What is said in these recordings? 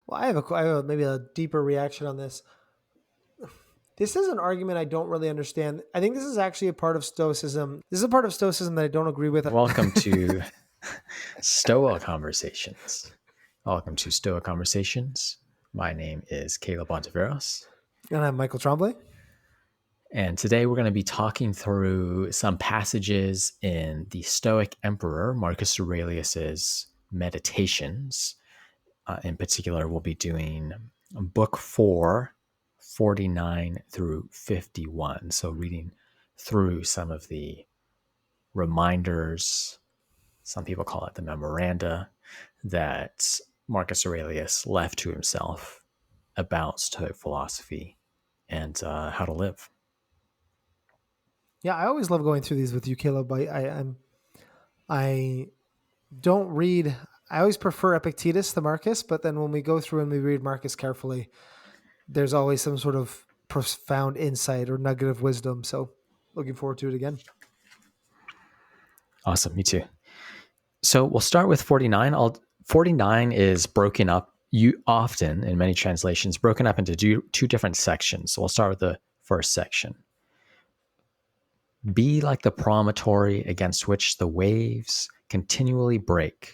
Well, I have maybe a deeper reaction on this. This is an argument I don't really understand. I think this is actually a part of Stoicism. This is a part of Stoicism that I don't agree with. Welcome to Stoa Conversations. Welcome to Stoa Conversations. My name is Caleb Ontiveros. And I'm Michael Tremblay. And today we're going to be talking through some passages in the Stoic Emperor Marcus Aurelius's Meditations. In particular, we'll be doing book 4, 49 through 51. So reading through some of the reminders, some people call it the memoranda, that Marcus Aurelius left to himself about Stoic philosophy and how to live. Yeah, I always love going through these with you, Caleb. I don't read. I always prefer Epictetus to Marcus, but then when we go through and we read Marcus carefully, there's always some sort of profound insight or nugget of wisdom. So looking forward to it again. Awesome, me too. So we'll start with 49. 49 is broken up, often in many translations, broken up into two different sections. So we'll start with the first section. Be like the promontory against which the waves continually break,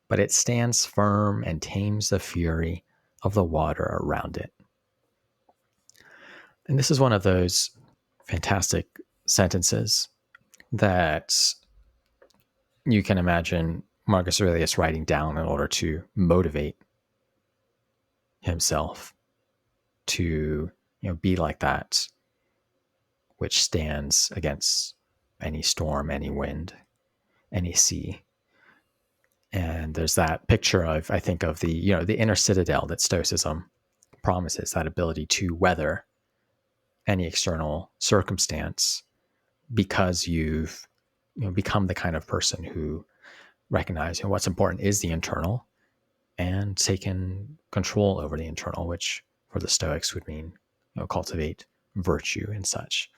but it stands firm and tames the fury of the water around it. And this is one of those fantastic sentences that you can imagine Marcus Aurelius writing down in order to motivate himself to, be like that which stands against any storm, any wind, any sea. And there's that picture of, I think, of the inner citadel that Stoicism promises, that ability to weather any external circumstance because you've become the kind of person who recognizes what's important is the internal and taken control over the internal, which for the Stoics would mean cultivate virtue and such.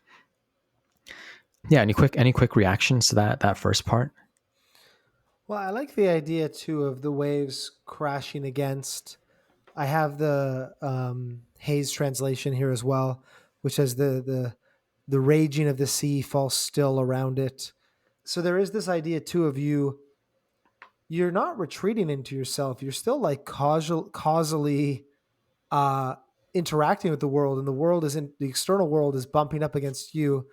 Yeah, any quick reactions to that first part? Well, I like the idea too of the waves crashing against. I have the Hayes translation here as well, which says the raging of the sea falls still around it. So there is this idea too of you're not retreating into yourself. You're still like causally interacting with the world, and the external world is bumping up against you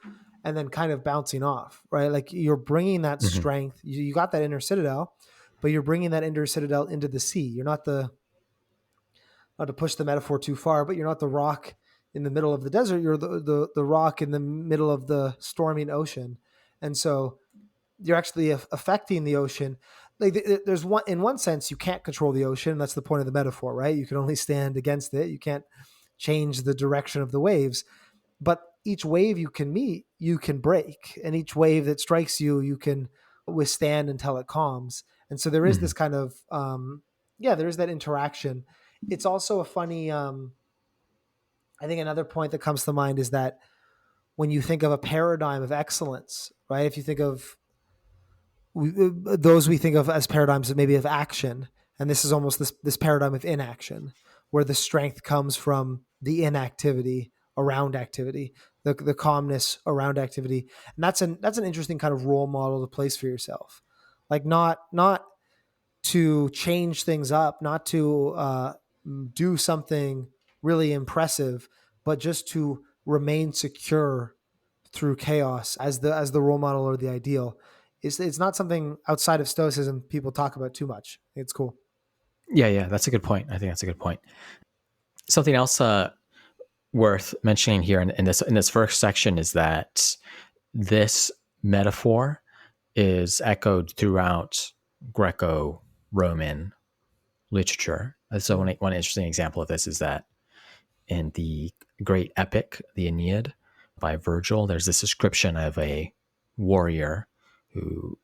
and then kind of bouncing off, right? Like you're bringing that strength. You got that inner citadel, but you're bringing that inner citadel into the sea. You're not not to push the metaphor too far, but you're not the rock in the middle of the desert. You're the rock in the middle of the storming ocean. And so you're actually affecting the ocean. Like there's in one sense, you can't control the ocean. That's the point of the metaphor, right? You can only stand against it. You can't change the direction of the waves, but each wave you can meet, you can break, and each wave that strikes you, you can withstand until it calms. And so there is this kind of, there is that interaction. It's also a funny, I think another point that comes to mind is that when you think of a paradigm of excellence, right? If you think of those we think of as paradigms maybe of action, and this is almost this paradigm of inaction, where the strength comes from the inactivity around activity, the calmness around activity, and that's an interesting kind of role model to place for yourself, like not to change things up, not to do something really impressive, but just to remain secure through chaos as the role model or the ideal. It's not something outside of Stoicism people talk about too much. It's cool. Yeah, that's a good point. I think that's a good point. Something else worth mentioning here in this first section is that this metaphor is echoed throughout Greco-Roman literature. So one interesting example of this is that in the great epic, the Aeneid by Virgil, there's this description of a warrior who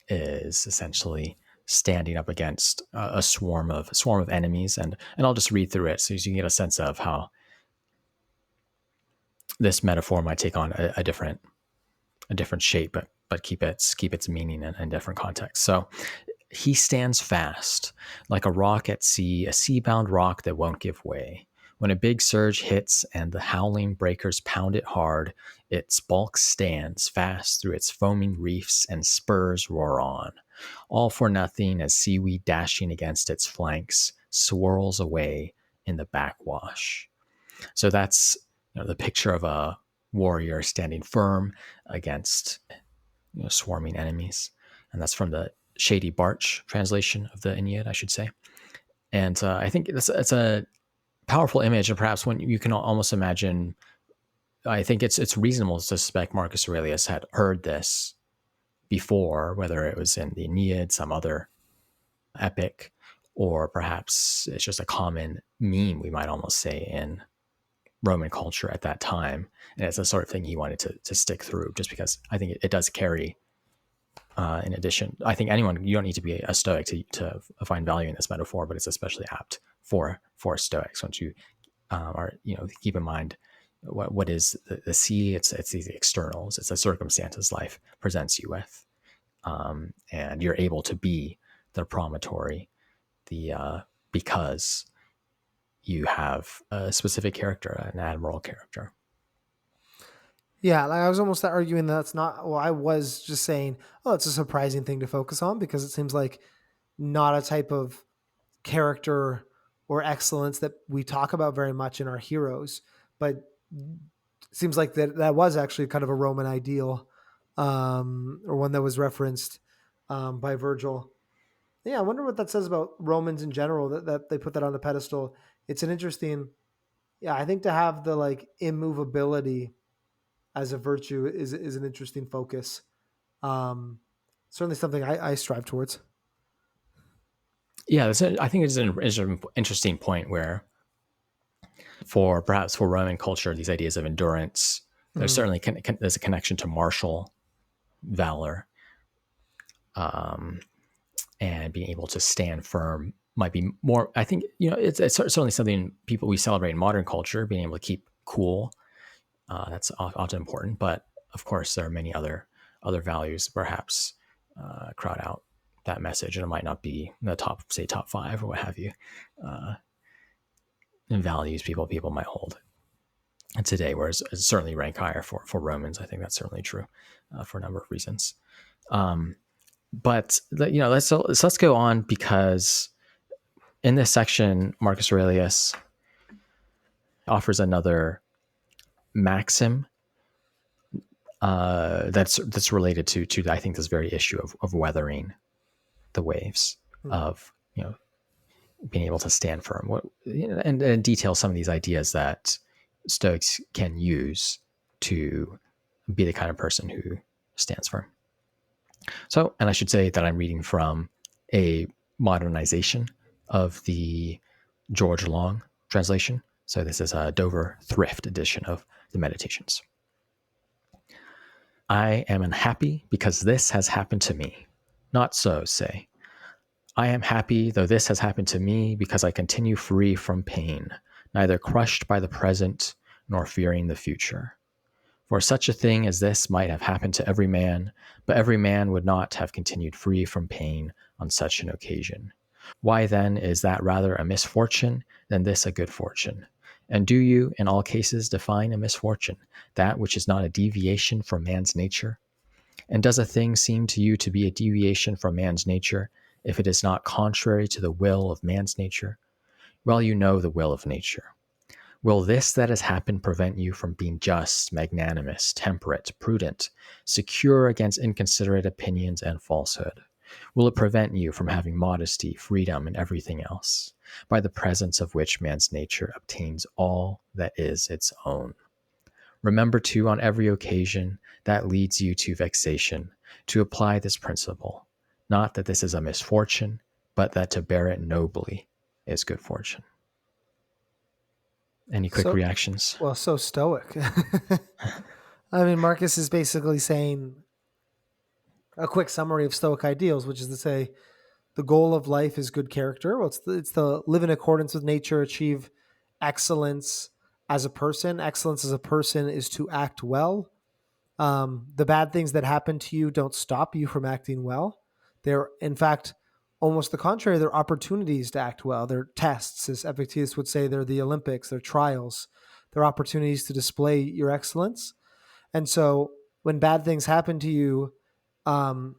is essentially standing up against a swarm of enemies, and I'll just read through it so you can get a sense of how this metaphor might take on a different shape, but keep its meaning in different contexts. So He stands fast, like a rock at sea, a sea-bound rock that won't give way. When a big surge hits and the howling breakers pound it hard, its bulk stands fast through its foaming reefs and spurs roar on. All for nothing as seaweed dashing against its flanks swirls away in the backwash. So that's the picture of a warrior standing firm against swarming enemies. And that's from the Shady Barch translation of the Aeneid, I should say. And I think it's a powerful image, and perhaps when you can almost imagine, I think it's reasonable to suspect Marcus Aurelius had heard this before, whether it was in the Aeneid, some other epic, or perhaps it's just a common meme, we might almost say, in Roman culture at that time. And it's the sort of thing he wanted to stick through, just because I think it does carry. In addition, I think you don't need to be a Stoic to find value in this metaphor, but it's especially apt for Stoics once you are, keep in mind what is the sea. It's these externals. It's the circumstances life presents you with, and you're able to be the promontory, because you have a specific character, an admirable character. Yeah, like I was almost arguing that's not. Well, I was just saying, oh, it's a surprising thing to focus on because it seems like not a type of character or excellence that we talk about very much in our heroes, but it seems like that was actually kind of a Roman ideal, or one that was referenced by Virgil. Yeah, I wonder what that says about Romans in general that they put that on the pedestal. It's an interesting. Yeah, I think to have the like immovability as a virtue is an interesting focus. Um, Certainly something I strive towards. Yeah, I think it's an interesting point where, perhaps for Roman culture, these ideas of endurance, there's Mm. certainly there's a connection to martial valor, um, and being able to stand firm might be more. I think it's certainly something we celebrate in modern culture, being able to keep cool. That's often important, but of course there are many other values perhaps crowd out that message, and it might not be in the top 5 or what have you, and values people might hold today, whereas it's certainly rank higher for Romans. I think that's certainly true for a number of reasons. But let's go on, because in this section, Marcus Aurelius offers another maxim that's related to I think this very issue of weathering the waves, Mm. of being able to stand firm. And detail some of these ideas that Stoics can use to be the kind of person who stands firm. So, and I should say that I'm reading from a modernization of the George Long translation. So this is a Dover Thrift edition of the Meditations. I am unhappy because this has happened to me. Not so, say. I am happy, though this has happened to me, because I continue free from pain, neither crushed by the present nor fearing the future. For such a thing as this might have happened to every man, but every man would not have continued free from pain on such an occasion. Why then is that rather a misfortune than this a good fortune? And do you, in all cases, define a misfortune, that which is not a deviation from man's nature? And does a thing seem to you to be a deviation from man's nature, if it is not contrary to the will of man's nature? Well, you know the will of nature. Will this that has happened prevent you from being just, magnanimous, temperate, prudent, secure against inconsiderate opinions and falsehood? Will it prevent you from having modesty, freedom, and everything else, by the presence of which man's nature obtains all that is its own? Remember, too, on every occasion that leads you to vexation, to apply this principle, not that this is a misfortune, but that to bear it nobly is good fortune. Any quick So, reactions? well, so stoic. I mean, Marcus is basically saying a quick summary of Stoic ideals, which is to say the goal of life is good character. Well, it's the live in accordance with nature, achieve excellence as a person. Excellence as a person is to act well. The bad things that happen to you don't stop you from acting well. They're, in fact, almost the contrary. They're opportunities to act well. They're tests, as Epictetus would say. They're the Olympics. They're trials. They're opportunities to display your excellence. And so when bad things happen to you, um,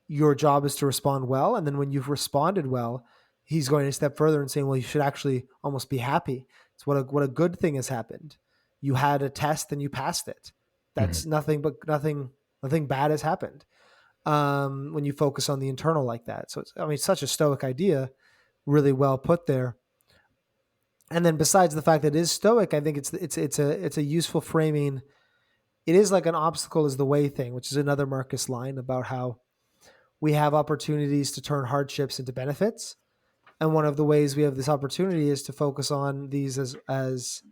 your job is to respond well. And then when you've responded well, he's going a step further and saying, well, you should actually almost be happy. It's what a good thing has happened. You had a test and you passed it. That's nothing bad has happened. When you focus on the internal like that. So it's such a Stoic idea, really well put there. And then besides the fact that it is Stoic, I think it's a useful framing. It is like an obstacle is the way thing, which is another Marcus line about how we have opportunities to turn hardships into benefits. And one of the ways we have this opportunity is to focus on these as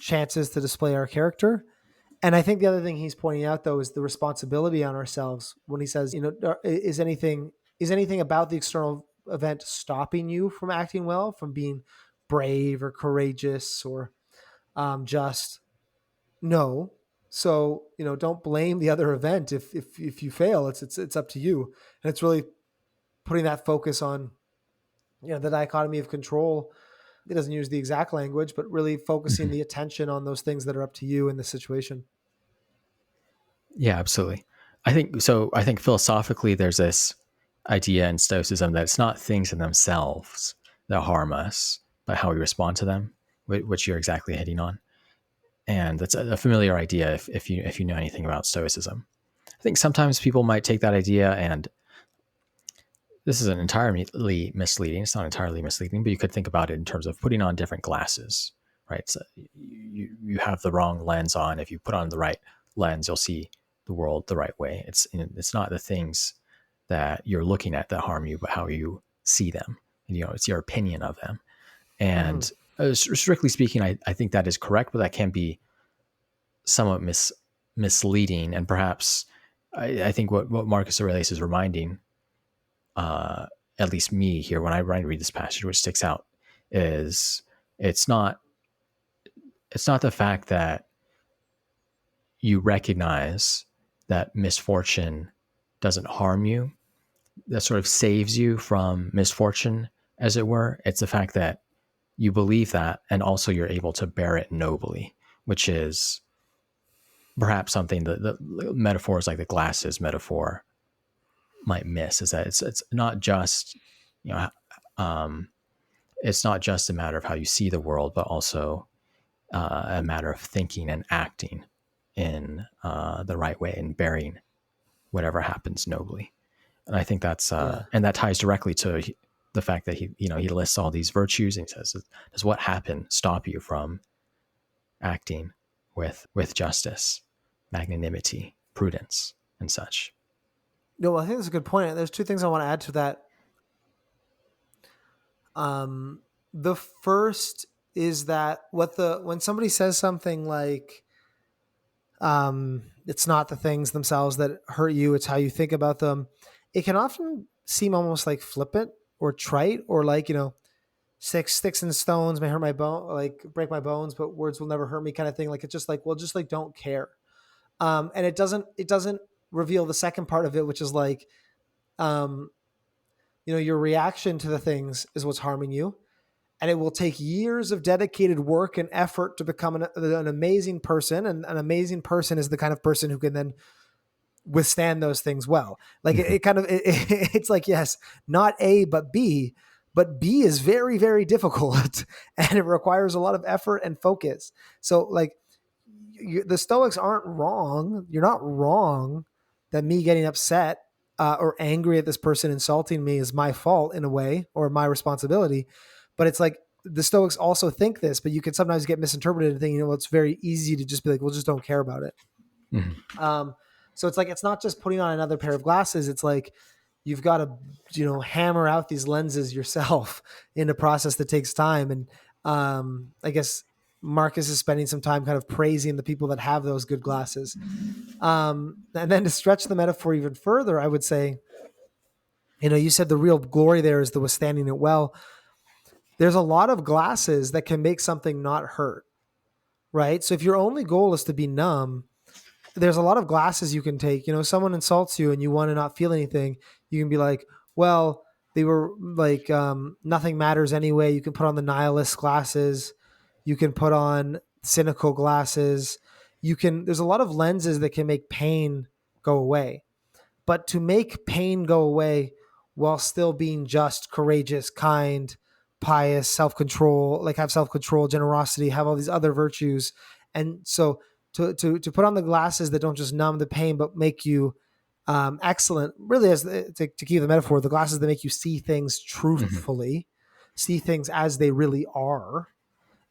chances to display our character. And I think the other thing he's pointing out, though, is the responsibility on ourselves when he says, is anything about the external event stopping you from acting well, from being brave or courageous or just? No. So, don't blame the other event if you fail. It's up to you. And it's really putting that focus on, the dichotomy of control. It doesn't use the exact language, but really focusing the attention on those things that are up to you in the situation. Yeah, absolutely. I think philosophically, there's this idea in Stoicism that it's not things in themselves that harm us, but how we respond to them, which you're exactly hitting on. And that's a familiar idea if you know anything about Stoicism. I think sometimes people might take that idea, and this isn't entirely misleading. It's not entirely misleading, but you could think about it in terms of putting on different glasses, right? So you have the wrong lens on. If you put on the right lens, you'll see the world the right way. It's not the things that you're looking at that harm you, but how you see them. It's your opinion of them. And strictly speaking, I think that is correct, but that can be somewhat misleading. And perhaps I think what Marcus Aurelius is reminding, at least me here when I read this passage, which sticks out, is it's not the fact that you recognize that misfortune doesn't harm you that sort of saves you from misfortune, as it were. It's the fact that you believe that, and also you're able to bear it nobly, which is perhaps something that the metaphors like the glasses metaphor might miss, is that it's not just, it's not just a matter of how you see the world, but also a matter of thinking and acting in the right way and bearing whatever happens nobly. And I think that's and that ties directly to the fact that he lists all these virtues, and he says, does what happen stop you from acting with justice, magnanimity, prudence, and such? No, well, I think that's a good point. There's two things I want to add to that. The first is that when somebody says something like, it's not the things themselves that hurt you, it's how you think about them, it can often seem almost like flippant or trite, or like, sticks and stones may hurt my bone, like break my bones, but words will never hurt me, kind of thing. Like, it's just like, well, just like, don't care. And it doesn't reveal the second part of it, which is like, your reaction to the things is what's harming you. And it will take years of dedicated work and effort to become an amazing person. And an amazing person is the kind of person who can then withstand those things well. Like it's like, yes, not A, but B is very, very difficult and it requires a lot of effort and focus. So like the Stoics aren't wrong. You're not wrong that me getting upset or angry at this person insulting me is my fault in a way, or my responsibility. But it's like the Stoics also think this, but you can sometimes get misinterpreted and think, it's very easy to just be like, well, just don't care about it. Mm-hmm. So it's like, it's not just putting on another pair of glasses. It's like, you've got to, hammer out these lenses yourself in a process that takes time. And I guess Marcus is spending some time kind of praising the people that have those good glasses. And then to stretch the metaphor even further, I would say, you said the real glory there is the withstanding it well. There's a lot of glasses that can make something not hurt, right? So if your only goal is to be numb, there's a lot of glasses you can take. Someone insults you and you want to not feel anything. You can be like, well, they were like, nothing matters anyway. You can put on the nihilist glasses. You can put on cynical glasses. There's a lot of lenses that can make pain go away. But to make pain go away while still being just, courageous, kind, pious, self-control, like have self-control, generosity, have all these other virtues. And so to put on the glasses that don't just numb the pain but make you excellent, really, as to keep the metaphor, the glasses that make you see things Hmm. truthfully, see things as they really are,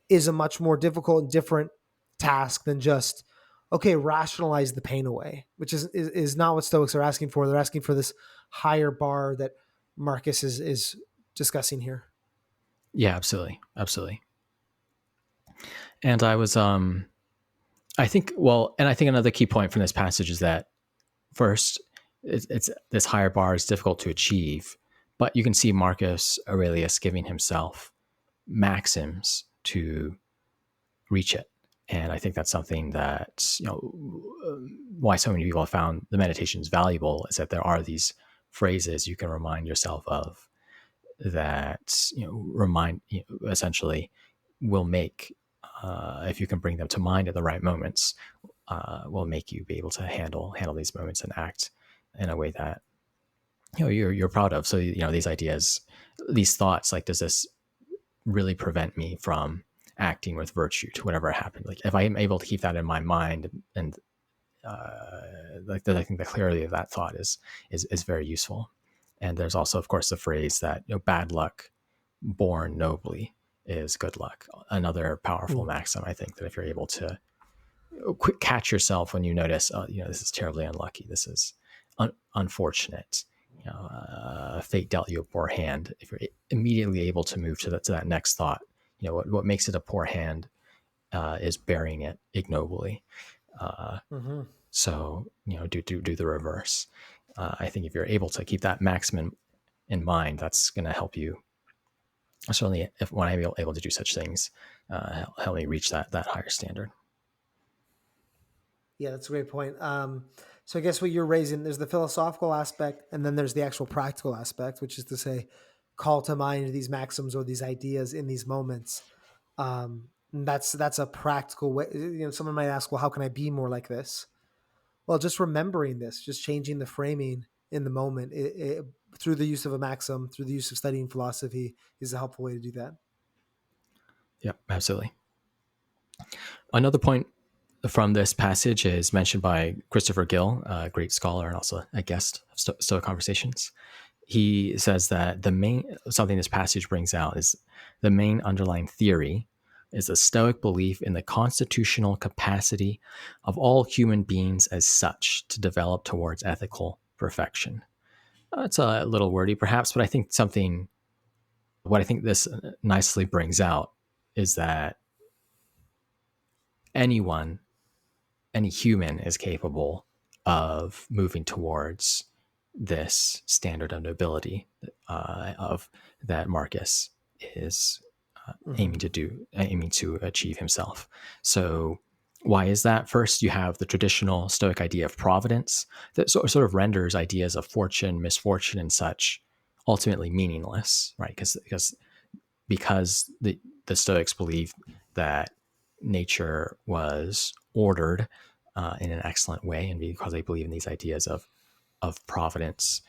is a much more difficult and different task than just, okay, rationalize the pain away, which is not what Stoics are asking for. They're asking for this higher bar that Marcus is discussing here. Yeah, absolutely, absolutely. And I think, well, and I think another key point from this passage is that first, it's this higher bar is difficult to achieve, but you can see Marcus Aurelius giving himself maxims to reach it. And I think that's something that, why so many people have found the meditations valuable is that there are these phrases you can remind yourself of that, essentially will make, if you can bring them to mind at the right moments, will make you be able to handle these moments and act in a way that you're proud of. So these ideas, these thoughts, like, does this really prevent me from acting with virtue to whatever happened? Like, if I am able to keep that in my mind, and I think the clarity of that thought is very useful. And there's also, of course, the phrase that bad luck born nobly is good luck. Another powerful Mm. maxim, I think, that if you're able to quick catch yourself when you notice, this is terribly unlucky, this is unfortunate, fate dealt you a poor hand. If you're immediately able to move to that next thought, what makes it a poor hand is bearing it ignobly. Mm-hmm. So do the reverse. I think if you're able to keep that maximum in mind, that's going to help you. Certainly, if when I'm able to do such things, help me reach that higher standard. Yeah, that's a great point. So I guess what you're raising, there's the philosophical aspect, and then there's the actual practical aspect, which is to say, call to mind these maxims or these ideas in these moments. And that's a practical way. Someone might ask, well, how can I be more like this? Well, just remembering this, just changing the framing in the moment, through the use of a maxim, through the use of studying philosophy, is a helpful way to do that. Yep, absolutely. Another point from this passage is mentioned by Christopher Gill, a great scholar and also a guest of Stoic Conversations. He says that something this passage brings out is the main underlying theory is a Stoic belief in the constitutional capacity of all human beings as such to develop towards ethical perfection. It's a little wordy, perhaps, but I think what I think this nicely brings out is that anyone any human is capable of moving towards this standard of nobility of that Marcus is Mm-hmm. aiming to achieve himself. So why is that? First, you have the traditional Stoic idea of providence that sort of renders ideas of fortune, misfortune, and such ultimately meaningless, right? Because the Stoics believe that nature was ordered in an excellent way, and because they believe in these ideas of providence,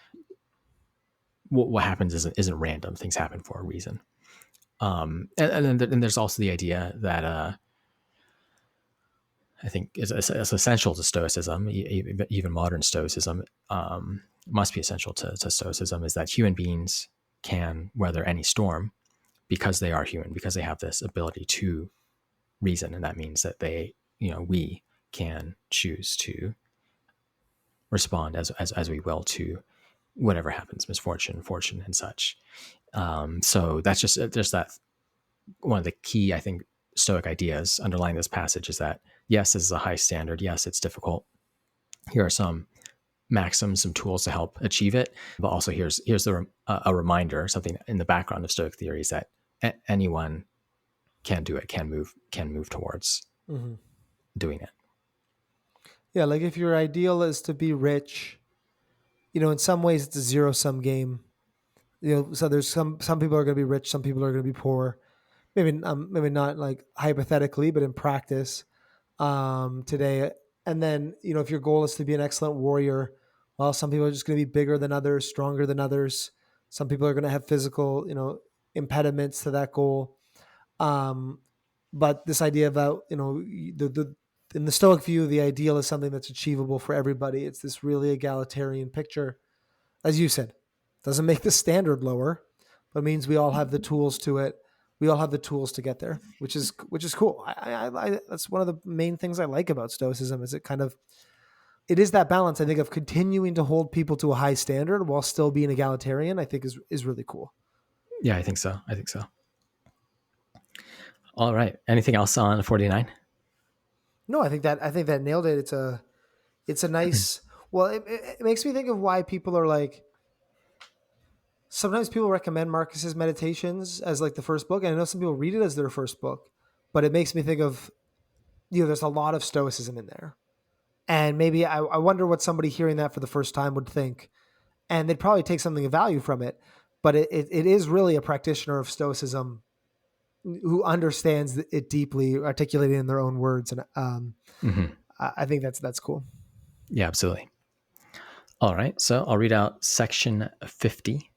what happens isn't random. Things happen for a reason. And then there's also the idea that I think is essential to Stoicism, even modern Stoicism, must be essential to Stoicism, is that human beings can weather any storm because they are human, because they have this ability to reason, and that means that we can choose to respond as we will to whatever happens, misfortune, fortune, and such. So that's just that one of the key, I think, Stoic ideas underlying this passage is that yes, this is a high standard. Yes, it's difficult. Here are some maxims, some tools to help achieve it, but also here's a reminder, something in the background of Stoic theories that anyone can do it, can move towards Mm-hmm. doing it. Yeah, like if your ideal is to be rich, in some ways it's a zero sum game. So there's some people are going to be rich, some people are going to be poor. Maybe not like hypothetically, but in practice today. And then if your goal is to be an excellent warrior, well, some people are just going to be bigger than others, stronger than others. Some people are going to have physical impediments to that goal. Um, but this idea about the in the Stoic view, the ideal is something that's achievable for everybody. It's this really egalitarian picture, as you said. Doesn't make the standard lower, but means we all have the tools to it. We all have the tools to get there, which is cool. That's one of the main things I like about Stoicism. Is it is that balance, I think, of continuing to hold people to a high standard while still being egalitarian. I think is really cool. Yeah, I think so. I think so. All right. Anything else on 49? No, I think that nailed it. It's a nice. Well, it makes me think of why people are like. Sometimes people recommend Marcus's Meditations as like the first book, and I know some people read it as their first book, but it makes me think of there's a lot of Stoicism in there, and maybe I wonder what somebody hearing that for the first time would think, and they'd probably take something of value from it, but it is really a practitioner of Stoicism who understands it deeply, articulated in their own words, and Mm-hmm. I think that's cool. Yeah, absolutely. All right. So I'll read out section 50.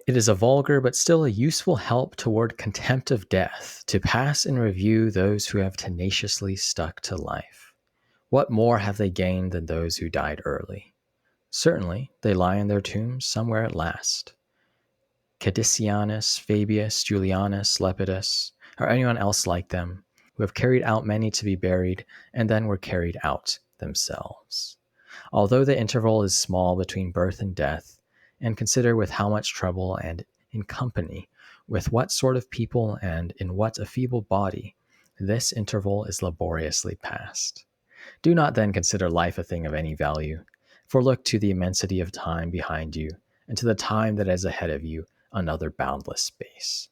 It is a vulgar but still a useful help toward contempt of death to pass in review those who have tenaciously stuck to life. What more have they gained than those who died early? Certainly, they lie in their tombs somewhere at last. Cadicianus, Fabius, Julianus, Lepidus, or anyone else like them, who have carried out many to be buried and then were carried out themselves. Although the interval is small between birth and death, and consider with how much trouble and in company, with what sort of people and in what a feeble body, this interval is laboriously passed. Do not then consider life a thing of any value, for look to the immensity of time behind you, and to the time that is ahead of you, another boundless space.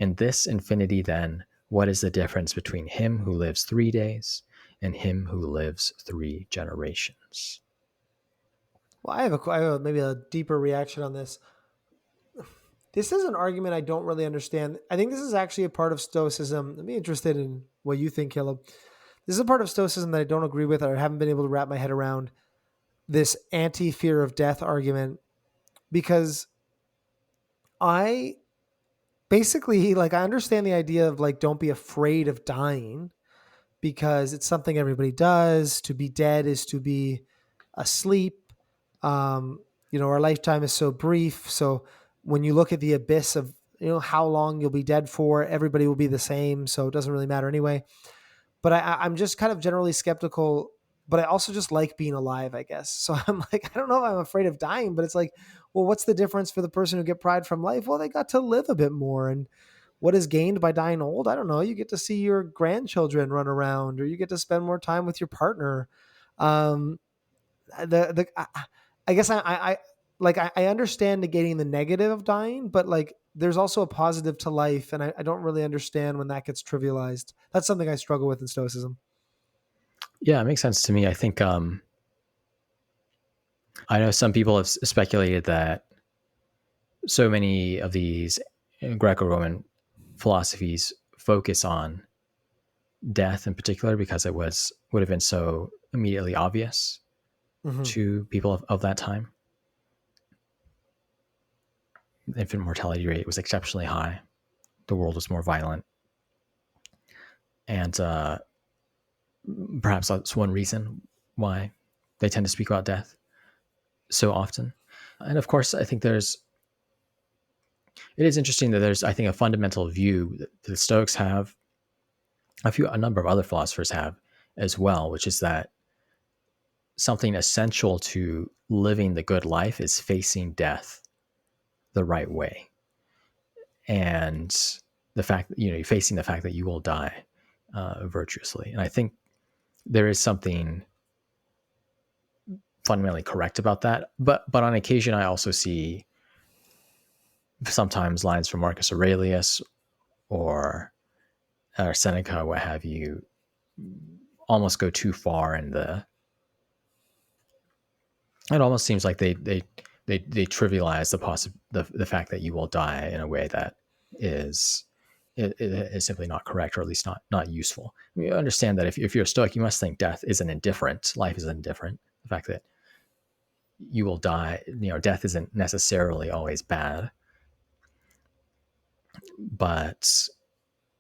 In this infinity, then, what is the difference between him who lives 3 days and him who lives 3 generations? Well, I have maybe a deeper reaction on this. This is an argument I don't really understand. I think this is actually a part of Stoicism. I'd be interested in what you think, Caleb. This is a part of Stoicism that I don't agree with, or I haven't been able to wrap my head around this anti-fear of death argument, because I basically I understand the idea of like don't be afraid of dying because it's something everybody does. To be dead is to be asleep. Our lifetime is so brief. So when you look at the abyss of how long you'll be dead for, everybody will be the same. So it doesn't really matter anyway. But I'm just kind of generally skeptical. But I also just like being alive, I guess. So I'm like, I don't know if I'm afraid of dying, but it's like, well, what's the difference for the person who get pride from life? Well, they got to live a bit more. And what is gained by dying old? I don't know. You get to see your grandchildren run around, or you get to spend more time with your partner. Um, I guess I understand negating the negative of dying, but like there's also a positive to life, and I don't really understand when that gets trivialized. That's something I struggle with in Stoicism. Yeah, it makes sense to me. I think I know some people have speculated that so many of these Greco-Roman philosophies focus on death in particular because it would have been so immediately obvious Mm-hmm. to people of that time. The infant mortality rate was exceptionally high. The world was more violent, and perhaps that's one reason why they tend to speak about death so often. And of course, I think it is interesting that there's, I think, a fundamental view that the Stoics have, a number of other philosophers have as well, which is that something essential to living the good life is facing death the right way. And the fact that, facing the fact that you will die virtuously. And I think there is something fundamentally correct about that. But on occasion, I also see sometimes lines from Marcus Aurelius or Seneca, what have you, almost go too far in the. It almost seems like they they trivialize the fact that you will die in a way that is is simply not correct, or at least not useful. You understand that if you're a Stoic, you must think death isn't indifferent, life is indifferent. The fact that you will die, death isn't necessarily always bad, but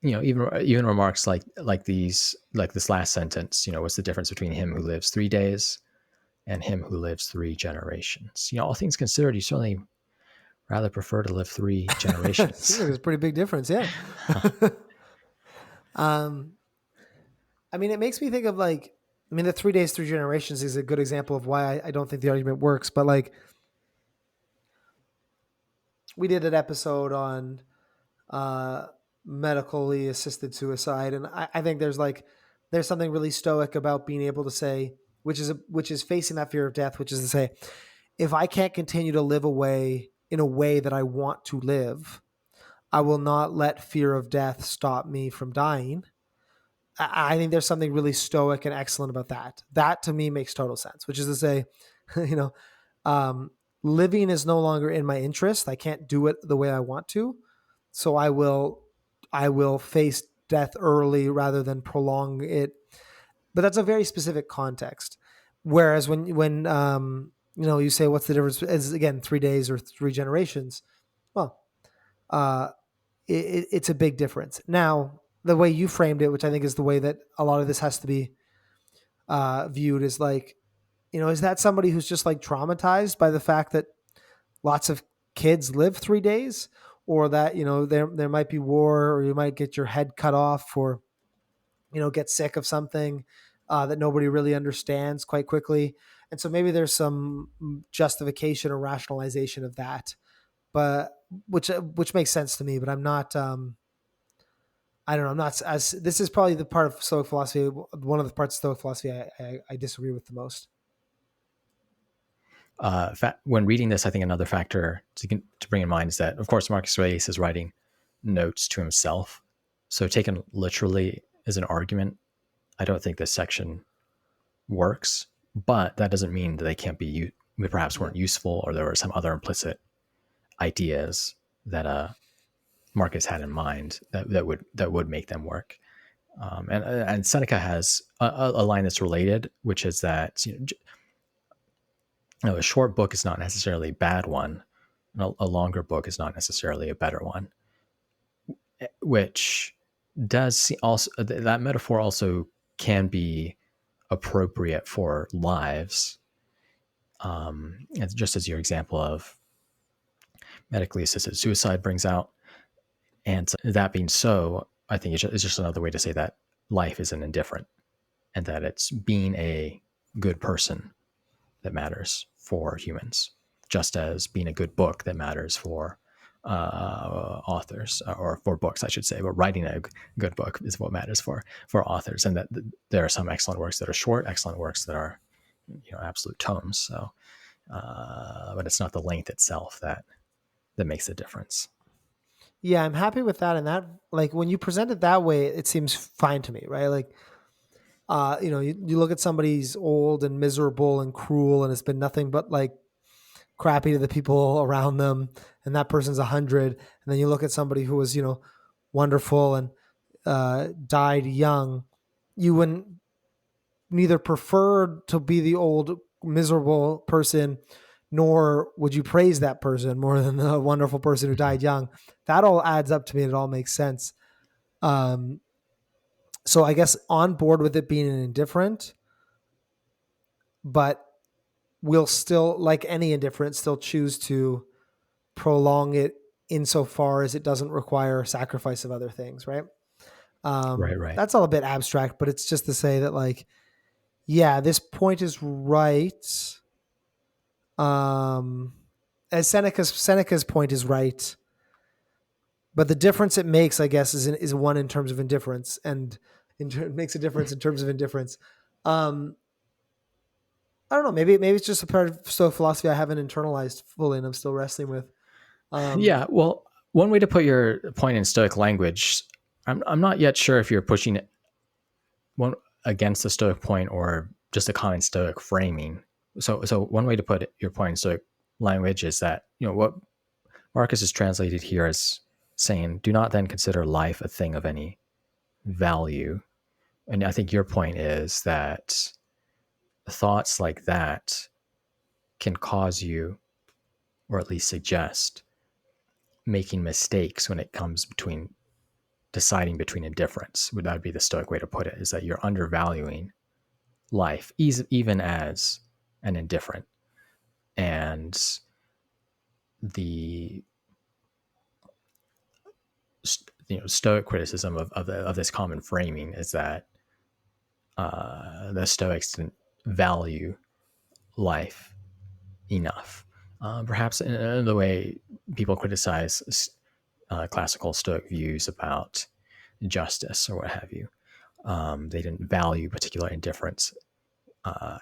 even remarks like this last sentence, what's the difference between him who lives 3 days and him who lives 3 generations? All things considered, you certainly rather prefer to live 3 generations. Seems like there's a pretty big difference. Yeah. I mean, it makes me think of the 3 days, 3 generations is a good example of why I don't think the argument works. But we did an episode on medically assisted suicide, and I think there's something really stoic about being able to say, which is facing that fear of death, which is to say, if I can't continue to live in a way that I want to live, I will not let fear of death stop me from dying. I think there's something really stoic and excellent about that. That to me makes total sense, which is to say, living is no longer in my interest. I can't do it the way I want to. So I will face death early rather than prolong it. But that's a very specific context. Whereas when you say what's the difference is, again, 3 days or 3 generations. Well, it's a big difference. Now, the way you framed it, which I think is the way that a lot of this has to be viewed, is is that somebody who's just traumatized by the fact that lots of kids live 3 days, or that, there might be war, or you might get your head cut off, or, get sick of something that nobody really understands quite quickly. And so maybe there's some justification or rationalization of that, but which makes sense to me, but I'm not, I don't know. I'm not as, this is probably the part of Stoic philosophy, one of the parts of Stoic philosophy I disagree with the most. When reading this, I think another factor to bring in mind is that, of course, Marcus Aurelius is writing notes to himself. So taken literally as an argument, I don't think this section works, but that doesn't mean that they can't be, perhaps weren't useful, or there were some other implicit ideas that Marcus had in mind that would make them work. And Seneca has a line that's related, which is that a short book is not necessarily a bad one, and a longer book is not necessarily a better one. Which does also, that metaphor also can be appropriate for lives. Just as your example of medically assisted suicide brings out. And that being so, I think it's just another way to say that life isn't indifferent, and that it's being a good person that matters for humans, just as being a good book that matters for authors, or for books, I should say. But writing a good book is what matters for authors, and that there are some excellent works that are short, excellent works that are absolute tomes. So, but it's not the length itself that makes a difference. Yeah, I'm happy with that. And that, when you present it that way, it seems fine to me, right? You look at somebody's old and miserable and cruel, and it's been nothing but crappy to the people around them, and that person's 100. And then you look at somebody who was, wonderful and died young. You wouldn't neither prefer to be the old miserable person, nor would you praise that person more than the wonderful person who died young. That all adds up to me. It all makes sense. So I guess on board with it being an indifferent, but we'll still, like any indifference, still choose to prolong it insofar as it doesn't require sacrifice of other things, right? Right. That's all a bit abstract, but it's just to say that, yeah, this point is right. As Seneca's point is right, but the difference it makes, I guess, is one in terms of indifference, and it makes a difference in terms of indifference. I don't know. Maybe it's just a part of Stoic philosophy I haven't internalized fully, and I'm still wrestling with. Yeah. Well, one way to put your point in Stoic language, I'm not yet sure if you're pushing it one against the Stoic point or just a common Stoic framing. So one way to put your point in Stoic language is that, what Marcus is translated here as saying, do not then consider life a thing of any value. And I think your point is that thoughts like that can cause you, or at least suggest, making mistakes when it comes between deciding between indifference. Would that be the Stoic way to put it? Is that you're undervaluing life, even as an indifferent. And the Stoic criticism of this common framing is that the Stoics didn't value life enough. Perhaps in the way people criticize classical Stoic views about justice or what have you. They didn't value particular indifference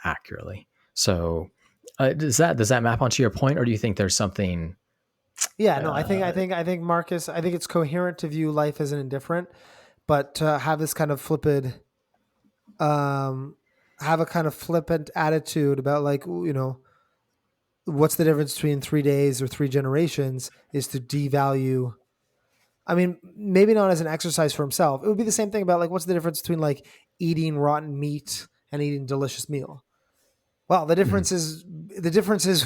accurately. So does that map onto your point, or do you think there's something? Yeah, no, I think Marcus, I think it's coherent to view life as an indifferent, but to have this kind of um, have a kind of flippant attitude about like, what's the difference between 3 days or 3 generations is to devalue. I mean, maybe not as an exercise for himself. It would be the same thing about like, what's the difference between like eating rotten meat and eating a delicious meal? Well, the Mhm. difference is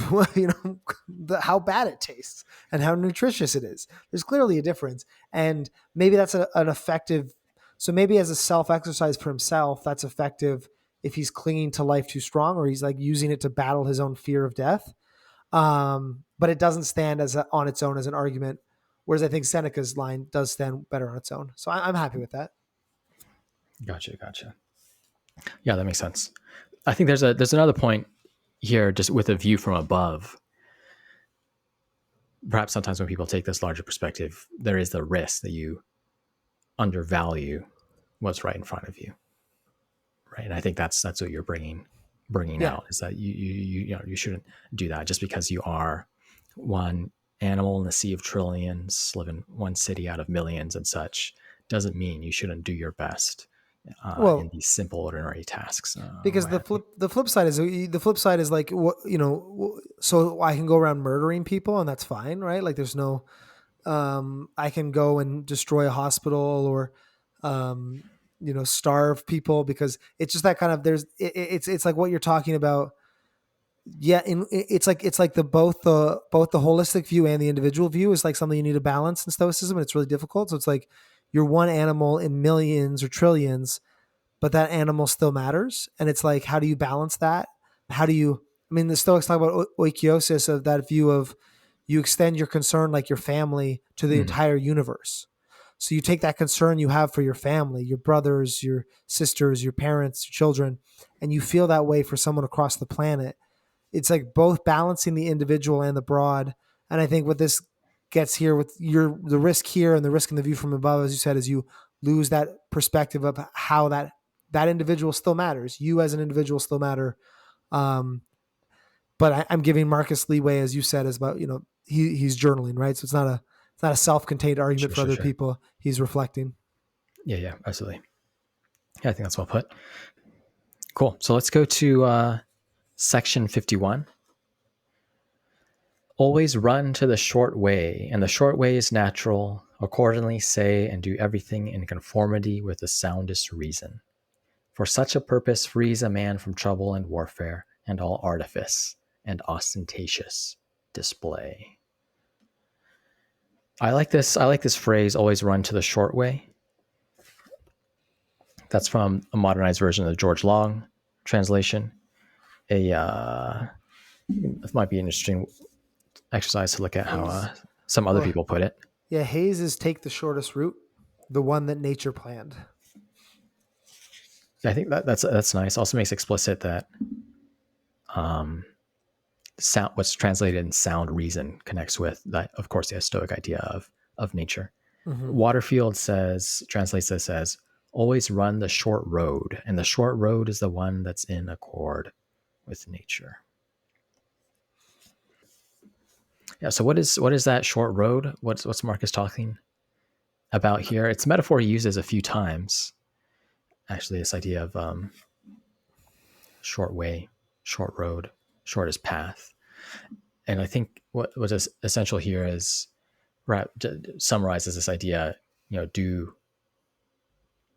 how bad it tastes and how nutritious it is. There's clearly a difference, and maybe that's an effective. So maybe as a self exercise for himself, that's effective if he's clinging to life too strong, or he's like using it to battle his own fear of death. But it doesn't stand on its own as an argument. Whereas I think Seneca's line does stand better on its own. So I'm happy with that. Gotcha. Yeah, that makes sense. I think there's another point here, just with a view from above. Perhaps sometimes when people take this larger perspective, there is the risk that you undervalue what's right in front of you, right? And I think that's what you're bringing Yeah. out, is that you shouldn't do that just because you are one animal in a sea of trillions, live in one city out of millions and such. Doesn't mean you shouldn't do your best in Well, these simple, ordinary tasks. because What have you? the flip side is like what so I can go around murdering people and that's fine, right? Like there's no I can go and destroy a hospital or um starve people because it's just that kind of it's like what you're talking about. Yeah, it's like the holistic view and the individual view is like something you need to balance in stoicism, and it's really difficult. So it's like you're one animal in millions or trillions, but that animal still matters. And it's like, how do you balance that? How do you, I mean, the Stoics talk about oikiosis, of that view of you extend your concern like your family to the Mhm. entire universe. So you take that concern you have for your family, your brothers, your sisters, your parents, your children, and you feel that way for someone across the planet. It's like both balancing the individual and the broad. And I think what this gets here with the risk here and the risk in the view from above, as you said, is you lose that perspective of how that individual still matters. You as an individual still matter. Um, but I'm giving Marcus leeway, as you said, as about he's journaling, right? So it's not a self-contained argument for other Sure. people. He's reflecting. Yeah, absolutely. Yeah, I think that's well put. Cool. So let's go to section 51. Always run to the short way, and the short way is natural. Accordingly, say and do everything in conformity with the soundest reason. For such a purpose frees a man from trouble and warfare, and all artifice and ostentatious display. I like this. I like this phrase, always run to the short way. That's from a modernized version of the George Long translation. It might be an interesting exercise to look at how Hayes. some other Well, people put it. yeah, Hayes is take the shortest route, the one that nature planned. I think that's nice. Also makes explicit that sound, what's translated in sound reason, connects with that, of course, the Stoic idea of nature. Mm-hmm. Waterfield translates this as always run the short road, and the short road is the one that's in accord with nature. Yeah. So what is that short road? What's Marcus talking about here? It's a metaphor he uses a few times. Actually, this idea of short way, short road, shortest path. And I think what is essential here is summarizes this idea, do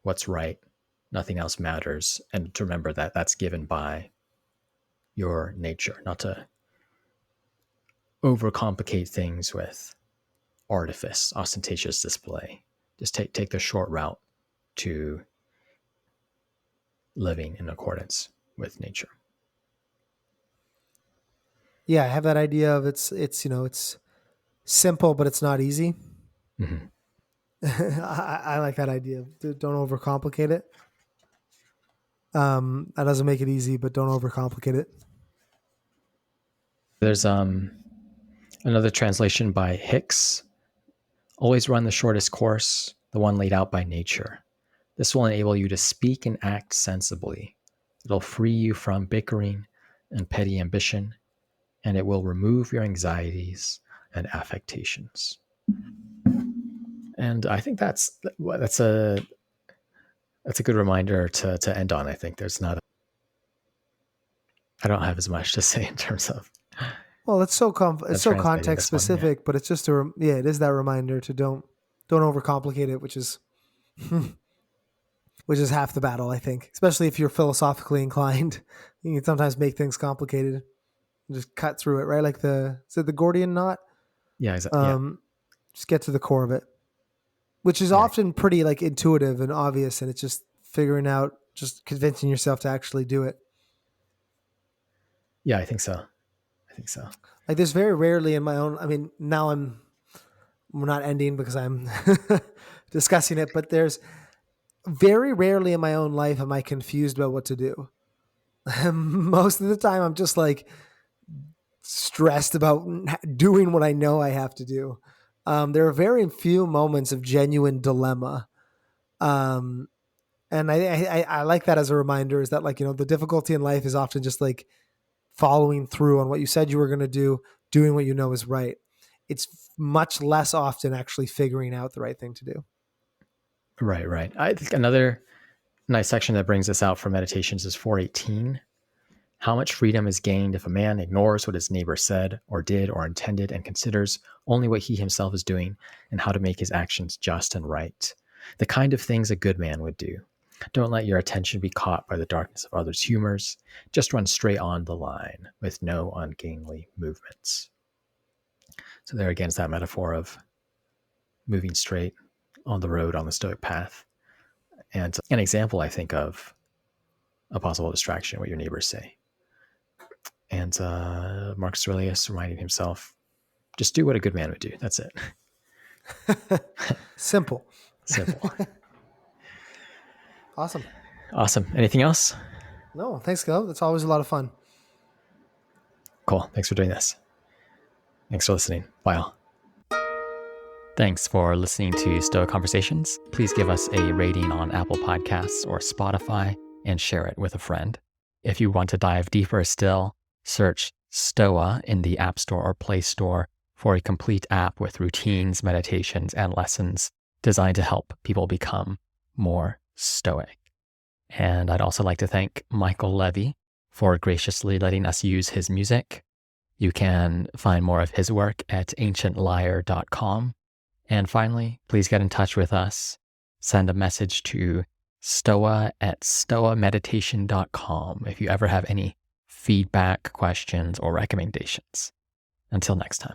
what's right, nothing else matters, and to remember that that's given by your nature, not to overcomplicate things with artifice, ostentatious display. Just take the short route to living in accordance with nature. Yeah, I have that idea of it's simple, but it's not easy. Mm-hmm. I like that idea. Don't overcomplicate it. That doesn't make it easy, but don't overcomplicate it. There's another translation by Hicks. Always run the shortest course, the one laid out by nature. This will enable you to speak and act sensibly. It'll free you from bickering and petty ambition, and it will remove your anxieties and affectations. And I think that's a good reminder to end on. I think I don't have as much to say in terms of. Well, it's so context specific, yeah. But it's just it is that reminder to don't overcomplicate it, which is half the battle, I think. Especially if you're philosophically inclined, you can sometimes make things complicated. Just cut through it, right? Like the Gordian knot. Yeah, exactly. Just get to the core of it, which is often pretty like intuitive and obvious, and it's just figuring out, just convincing yourself to actually do it. Yeah, I think so. Like there's very rarely in my own, I mean, now we're not ending because I'm discussing it, but there's very rarely in my own life am I confused about what to do. Most of the time I'm just like stressed about doing what I know I have to do. There are very few moments of genuine dilemma. And I like that as a reminder, is that like, the difficulty in life is often just like following through on what you said you were going to do, doing what you know is right. It's much less often actually figuring out the right thing to do. Right. I think another nice section that brings this out for meditations is 418. How much freedom is gained if a man ignores what his neighbor said or did or intended and considers only what he himself is doing and how to make his actions just and right. The kind of things a good man would do. Don't let your attention be caught by the darkness of others' humors. Just run straight on the line with no ungainly movements. So there again is that metaphor of moving straight on the road, on the Stoic path. And an example, I think, of a possible distraction, what your neighbors say. And Marcus Aurelius reminding himself, just do what a good man would do. That's it. Simple. Awesome. Anything else? No, thanks, Gil. That's always a lot of fun. Cool. Thanks for doing this. Thanks for listening. Bye. Thanks for listening to Stoa Conversations. Please give us a rating on Apple Podcasts or Spotify and share it with a friend. If you want to dive deeper still, search Stoa in the App Store or Play Store for a complete app with routines, meditations, and lessons designed to help people become more stoic. And I'd also like to thank Michael Levy for graciously letting us use his music. You can find more of his work at ancientlyre.com. And finally, please get in touch with us. Send a message to stoa@stoameditation.com if you ever have any feedback, questions, or recommendations. Until next time.